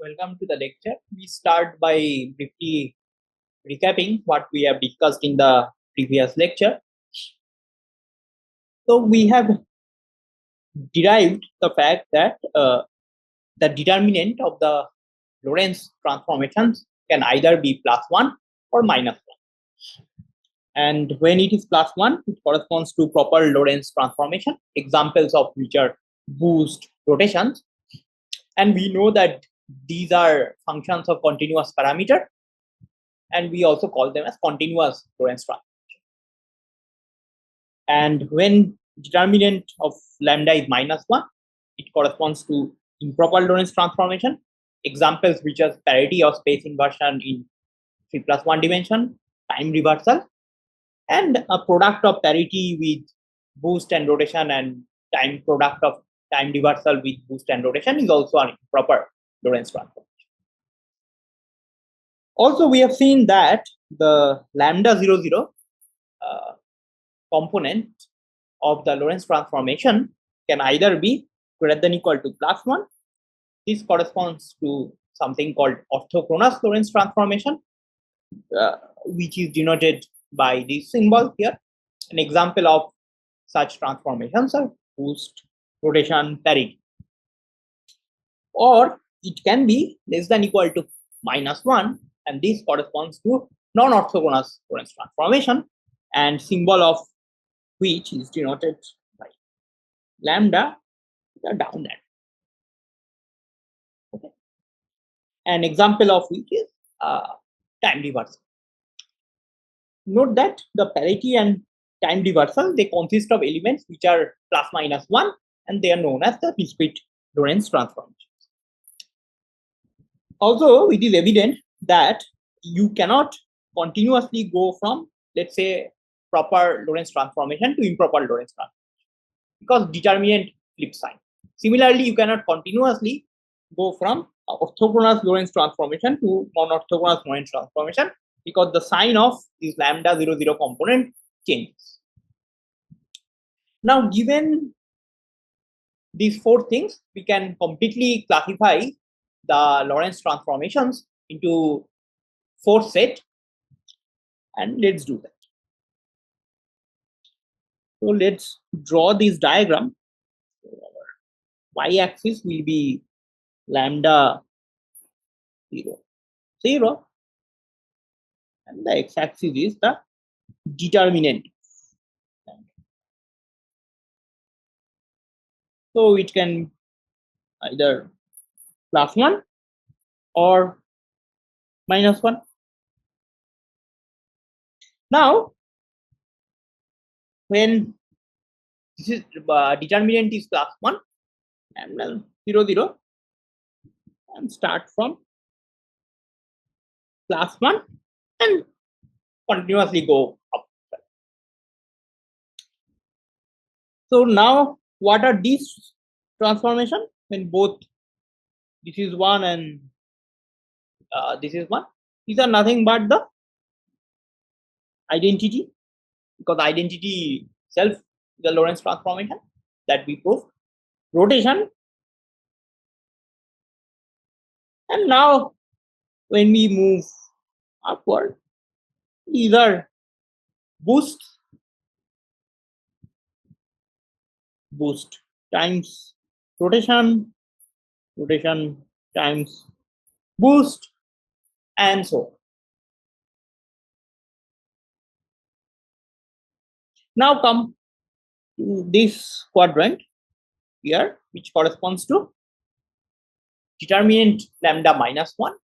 welcome to the lecture. We start by briefly recapping what we have discussed in the previous lecture. So we have derived the fact that the determinant of the Lorentz transformations can either be +1 or -1. And when it is +1, it corresponds to proper Lorentz transformation, examples of which are boost, rotations. And we know that these are functions of continuous parameter, and we also call them as continuous Lorentz transformation. And when determinant of lambda is -1, it corresponds to improper Lorentz transformation, examples which are parity of space inversion in 3+1 dimension, time reversal, and a product of parity with boost and rotation, and time product of time reversal with boost and rotation is also an improper Lorentz transformation. Also, we have seen that the lambda 0, component of the Lorentz transformation can either be greater than equal to +1. This corresponds to something called orthochronous Lorentz transformation, which is denoted by this symbol here. An example of such transformations are boost, rotation, parity. Or it can be less than equal to -1, and this corresponds to non-orthogonal Lorentz transformation, and symbol of which is denoted by lambda down arrow. Okay. An example of which is time reversal. Note that the parity and time reversal, they consist of elements which are ±1, and they are known as the discrete Lorentz transformations. Also, it is evident that you cannot continuously go from, let's say, proper Lorentz transformation to improper Lorentz transformation, because determinant flip sign. Similarly, you cannot continuously go from orthogonal Lorentz transformation to non-orthogonal Lorentz transformation, because the sign of this lambda 0 component changes. Now, given these four things, we can completely classify the Lorentz transformations into four sets, and let's do that. So let's draw this diagram. Our y-axis will be lambda 0, and the x-axis is the determinant. So it can either +1 or -1. Now, when this is determinant is +1 and 0, and start from +1 and continuously go up. So now, what are these transformations when both this is 1 and this is 1? These are nothing but the identity, because identity itself is the Lorentz transformation that we proved. Rotation, and now when we move upward, these are boost times rotation times boost, and so on. Now come to this quadrant here, which corresponds to determinant lambda -1.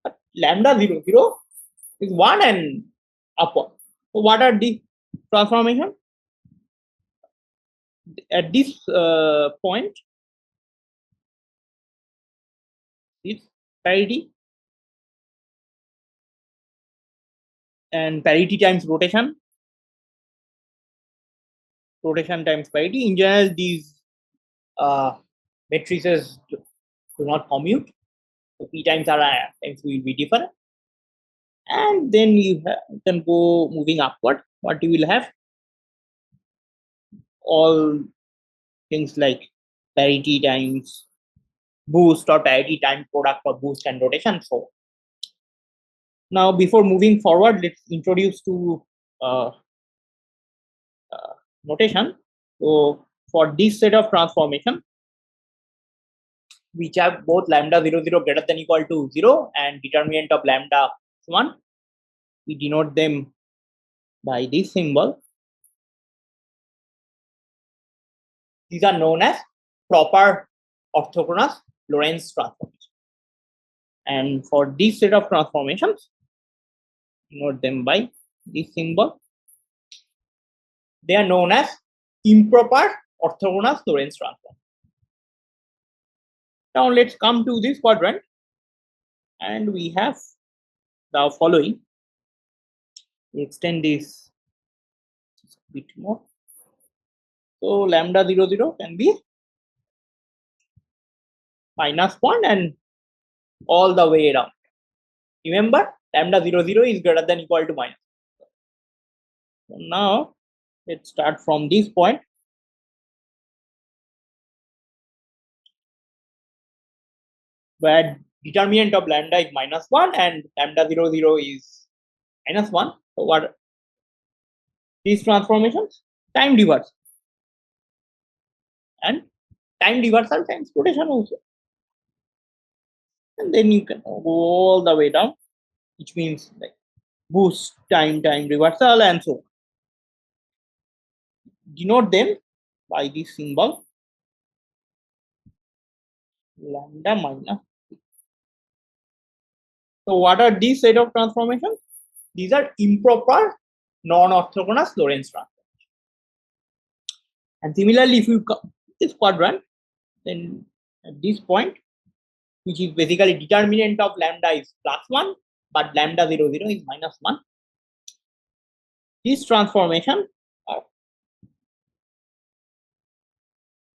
But lambda 0 is 1 and upward. So what are the transformations? At this point, it's parity, and parity times rotation times parity. In general, these matrices do not commute, so p times r times will be different. And then you can go moving upward. What you will have? All things like parity times boost or parity time product for boost and rotation. So now before moving forward, let's introduce to notation. So for this set of transformation, which have both lambda 0 greater than equal to 0 and determinant of lambda 1, we denote them by this symbol. These are known as proper orthogonal Lorentz transformation. And for this set of transformations, denote them by this symbol. They are known as improper orthogonal Lorentz transform. Now let's come to this quadrant, and we have the following. We extend this a bit more. So lambda 0 can be -1 and all the way around. Remember, lambda 0 is greater than equal to minus. So now let's start from this point. Where determinant of lambda is -1 and lambda 0 is -1. So what these transformations? Time reversal and time reversal times rotation also. And then you can go all the way down, which means like boost, time reversal, and so on. Denote them by this symbol lambda minus. So what are these set of transformations? These are improper non-orthogonal Lorentz transformation. And similarly, if you come this quadrant, then at this point, which is basically determinant of lambda is +1, but lambda 0 is -1. This transformation are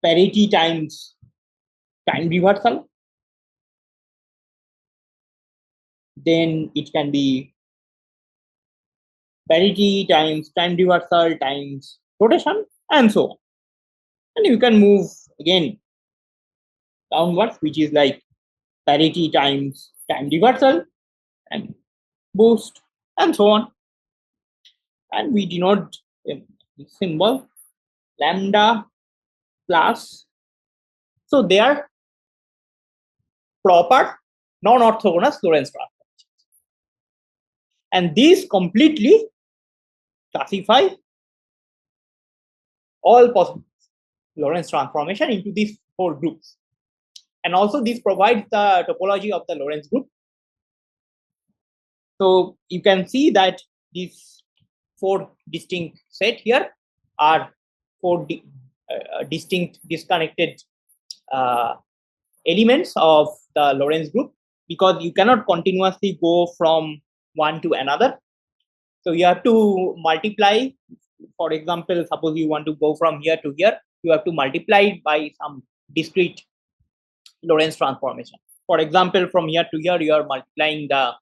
parity times time reversal. Then it can be parity times time reversal times rotation, and so on. And you can move again downwards, which is like parity times time reversal and boost, and so on. And we denote the symbol lambda plus. So they are proper non-orthogonal Lorentz transformations. And these completely classify all possible Lorentz transformation into these 4 groups. And also this provides the topology of the Lorentz group. So you can see that these 4 distinct set here are 4 distinct disconnected elements of the Lorentz group, because you cannot continuously go from one to another. So you have to multiply. For example, suppose you want to go from here to here, you have to multiply it by some discrete Lorentz transformation. For example, from here to here, you are multiplying the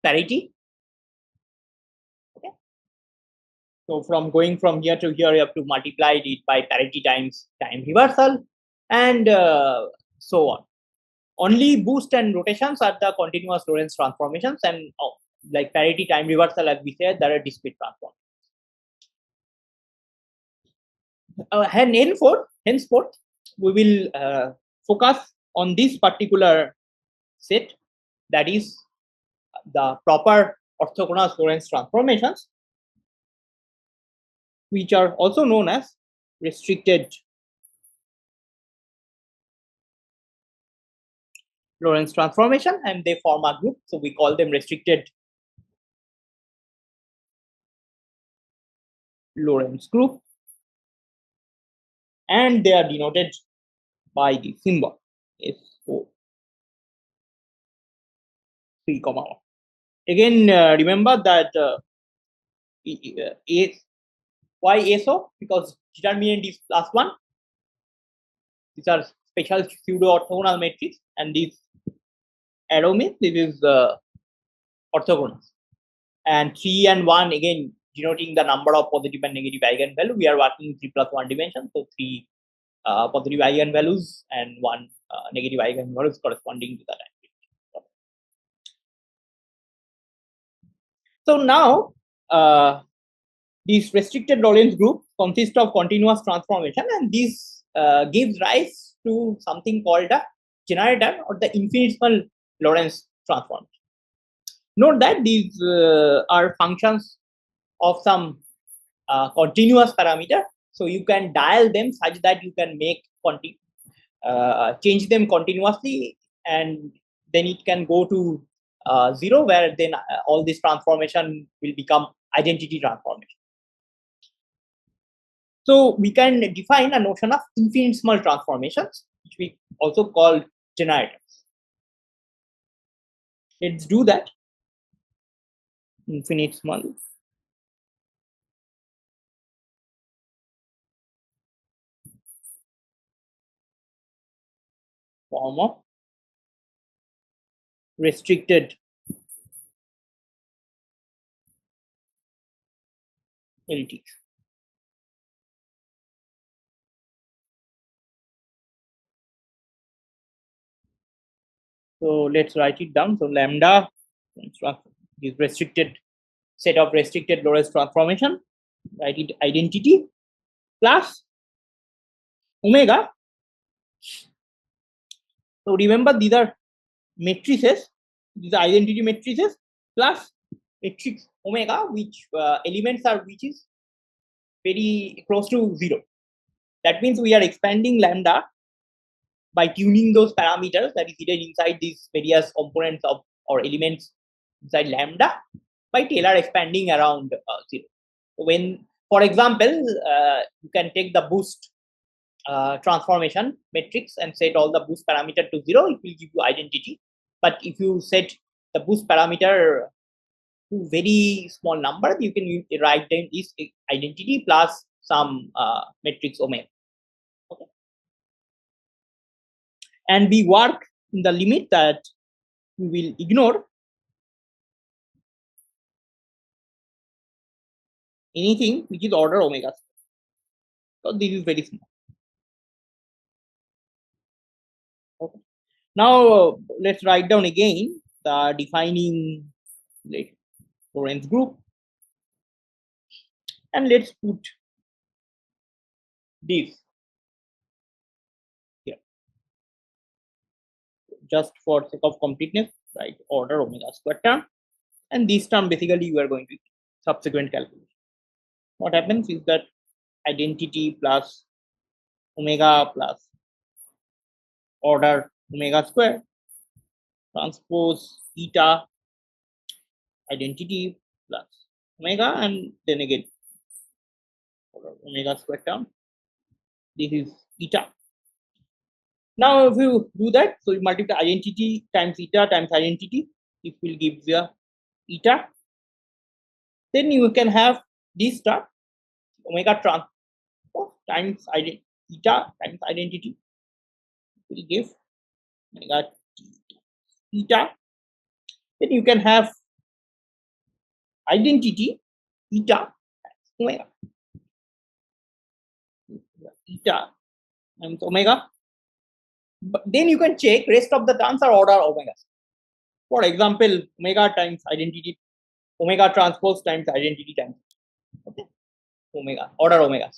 parity. Okay. So from going from here to here, you have to multiply it by parity times time reversal, and so on. Only boost and rotations are the continuous Lorentz transformations, and like parity time reversal, as we said, there are discrete transformations. And henceforth, we will focus on this particular set, that is the proper orthogonal Lorentz transformations, which are also known as restricted Lorentz transformation, and they form a group. So we call them restricted Lorentz group, and they are denoted by the symbol S4 3, 1. Again, remember that why SO? Because determinant is +1. These are special pseudo orthogonal matrix, and this arrow means this is orthogonal. And 3 and 1 again denoting the number of positive and negative eigenvalue. We are working 3 + 1 dimension, so 3 positive eigenvalues and 1 negative eigenvalues corresponding to that activity. So now this restricted Lorentz group consists of continuous transformation, and this gives rise to something called a generator or the infinitesimal Lorentz transformation. Note that these are functions of some continuous parameter, so you can dial them such that you can make change them continuously, and then it can go to 0, where then all this transformation will become identity transformation. So we can define a notion of infinitesimal transformations, which we also call generators. Let's do that. Infinitesimal form of restricted LTs. So let's write it down. So lambda is restricted set of restricted Lorentz transformation. Write it identity plus omega. So remember, these are matrices. These are identity matrices plus matrix omega, which elements are which is very close to 0. That means we are expanding lambda by tuning those parameters that is hidden inside these various components of or elements inside lambda by Taylor expanding around 0. When, for example, you can take the boost transformation matrix and set all the boost parameter to 0, it will give you identity. But if you set the boost parameter to very small number, you can write them is identity plus some matrix omega. Okay. And we work in the limit that we will ignore anything which is order omega. So this is very small. Okay. Now let's write down again the defining Lorentz group, and let's put this here just for sake of completeness. Right, order omega square term, and this term basically you are going to subsequent calculation. What happens is that identity plus omega plus order omega square transpose eta identity plus omega, and then again omega square term. This is eta. Now if you do that, so you multiply identity times eta times identity, it will give you eta. Then you can have this term omega transpose times eta times identity will give omega eta. Then you can have identity eta omega. Eta times omega. But then you can check rest of the terms are order omega. For example, omega times identity, omega transpose times identity times, okay, omega, order omega.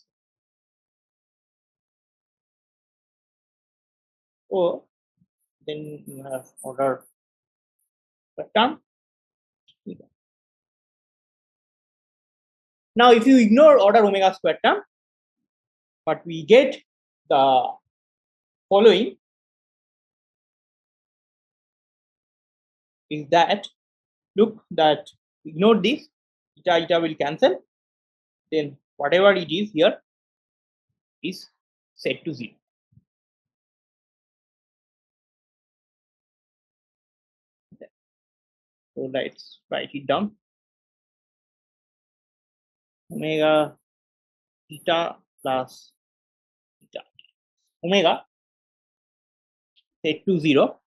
So then you have order term. Now, if you ignore order omega square term, but we get the following is that, look, that ignore this, eta will cancel, then whatever it is here is set to 0. So let's write it down. Omega eta plus eta omega set to 0.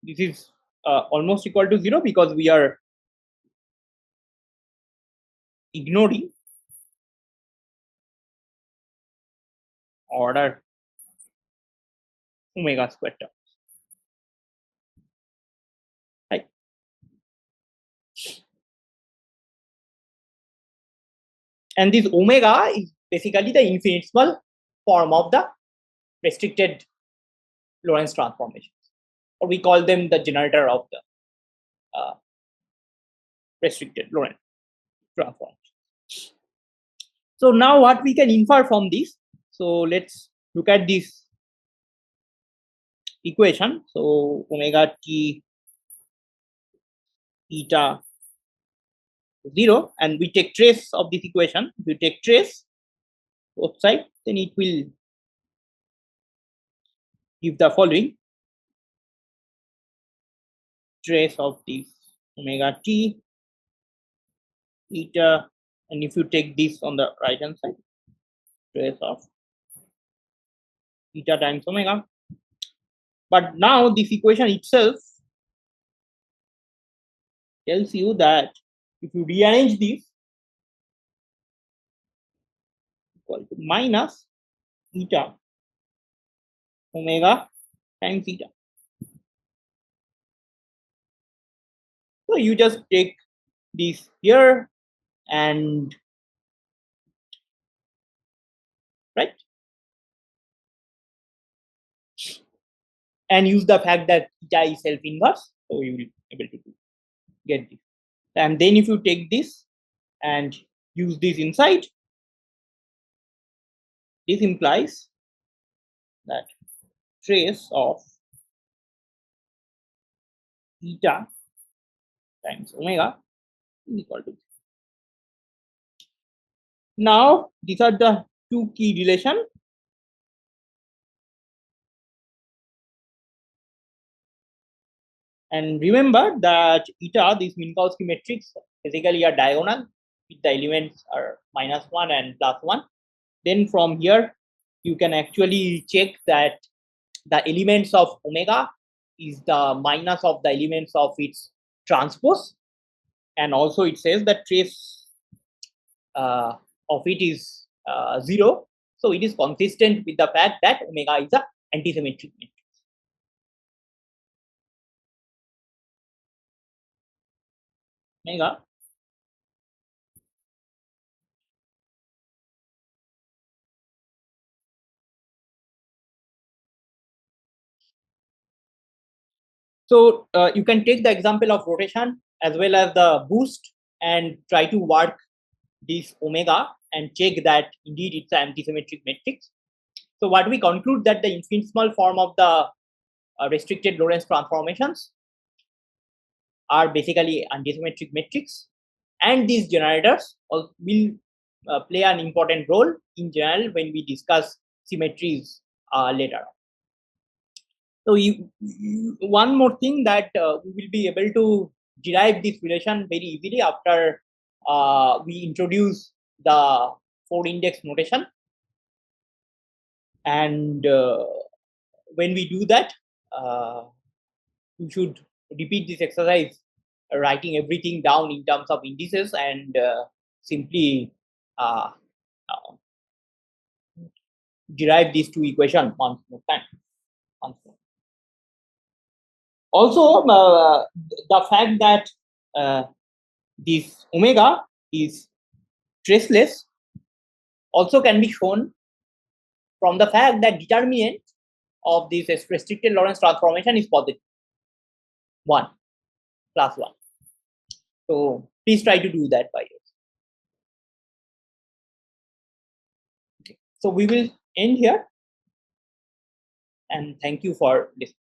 This is almost equal to 0 because we are ignoring order omega square term. Right. And this omega is basically the infinitesimal form of the restricted Lorentz transformations, or we call them the generator of the restricted Lorentz transformations. So now what we can infer from this, so let's look at this equation. So omega t eta 0, and we take trace of this equation. If we take trace both sides, then it will give the following: trace of this omega t eta, and if you take this on the right hand side, trace of eta times omega. But now this equation itself tells you that if you rearrange this, equal to minus eta omega times eta. So you just take this here and right, and use the fact that eta is self-inverse, so you will be able to get this. And then if you take this and use this inside, this implies that trace of eta times omega is equal to. Now these are the two key relations. And remember that eta, this Minkowski matrix, basically a diagonal with the elements are -1 and +1. Then from here, you can actually check that the elements of omega is the minus of the elements of its transpose. And also it says that trace of it is 0. So it is consistent with the fact that omega is a antisymmetric matrix. Omega so you can take the example of rotation as well as the boost and try to work this omega and check that indeed it's an antisymmetric matrix. So what we conclude that the infinitesimal form of the restricted Lorentz transformations are basically antisymmetric matrix, and these generators will play an important role in general when we discuss symmetries later on. So one more thing that we will be able to derive this relation very easily after we introduce the 4-index notation. And when we do that, you should repeat this exercise, writing everything down in terms of indices and simply derive these two equations once more time. Also, the fact that this omega is traceless also can be shown from the fact that determinant of this restricted Lorentz transformation is positive 1 plus 1. So please try to do that by yourself. Okay. So we will end here, and thank you for listening.